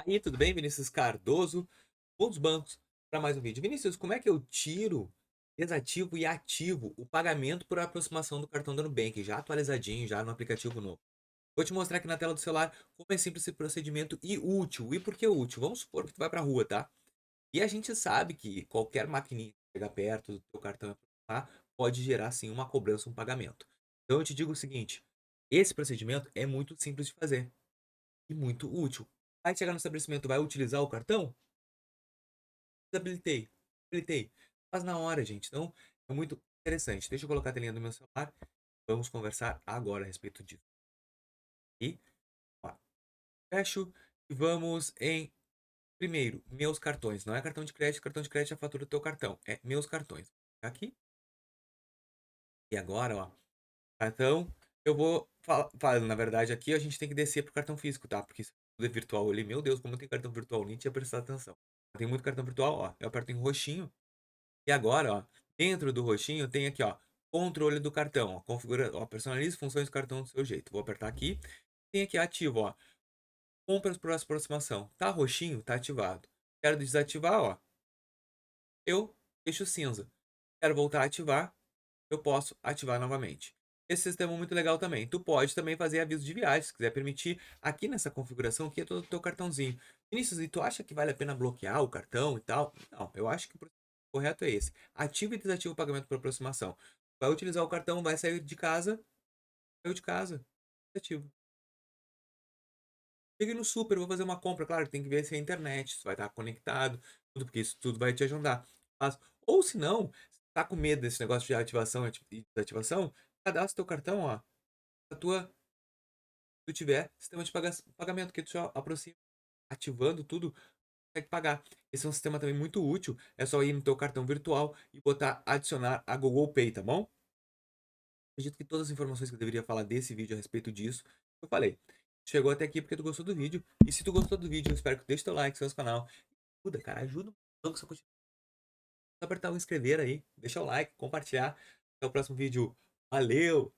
Aí, tudo bem? Vinícius Cardoso, Bons Bancos, para mais um vídeo. Vinícius, como é que eu tiro, desativo e ativo o pagamento por aproximação do cartão da Nubank, já atualizadinho, já no aplicativo novo? Vou te mostrar aqui na tela do celular como é simples esse procedimento e útil. E por que útil? Vamos supor que tu vai para a rua, tá? E a gente sabe que qualquer maquininha que chegar perto do teu cartão e aproximar pode gerar, sim, uma cobrança, um pagamento. Então eu te digo o seguinte, esse procedimento é muito simples de fazer e muito útil. Vai chegar no estabelecimento, vai utilizar o cartão? Habilitei, habilitei. Faz na hora, gente. Então, é muito interessante. Deixa eu colocar a telinha do meu celular. Vamos conversar agora a respeito disso. E, ó, fecho e vamos em, primeiro, meus cartões. Não é cartão de crédito é a fatura do teu cartão. É meus cartões. Aqui. E agora, ó, cartão, eu vou falar, na verdade, aqui a gente tem que descer pro cartão físico, tá? Porque isso tudo é virtual ali. Meu Deus, como tem cartão virtual, nem tinha prestado atenção. Tem muito cartão virtual, ó. Eu aperto em roxinho. E agora, ó, dentro do roxinho tem aqui, ó, controle do cartão, ó, configura, ó, personalize funções do cartão do seu jeito. Vou apertar aqui. Tem aqui ativo, ó, compras por aproximação. Tá roxinho, tá ativado. Quero desativar, ó, eu deixo cinza. Quero voltar a ativar, eu posso ativar novamente. Esse sistema é muito legal também. Tu pode também fazer aviso de viagem, se quiser permitir. Aqui nessa configuração aqui é todo o teu cartãozinho. Vinícius, e tu acha que vale a pena bloquear o cartão e tal? Não, eu acho que o procedimento correto é esse. Ativa e desativa o pagamento por aproximação. Vai utilizar o cartão, vai sair de casa, saiu de casa, desativo. Cheguei no super, vou fazer uma compra, claro, tem que ver se é internet, se vai estar conectado, tudo, porque isso tudo vai te ajudar. Mas, ou se não, se tá com medo desse negócio de ativação e desativação, cadastra teu cartão, ó, a tua, se tu tiver sistema de pagamento, que tu só aproxima, ativando tudo, consegue pagar. Esse é um sistema também muito útil, é só ir no teu cartão virtual e botar adicionar a Google Pay, tá bom? Acredito que todas as informações que eu deveria falar desse vídeo a respeito disso, eu falei. Chegou até aqui porque tu gostou do vídeo. E se tu gostou do vídeo, eu espero que tu deixe teu like, se inscreva no canal. Ajuda, cara, ajuda. Então, que só apertar o inscrever aí, deixar o like, compartilhar. Até o próximo vídeo. Valeu!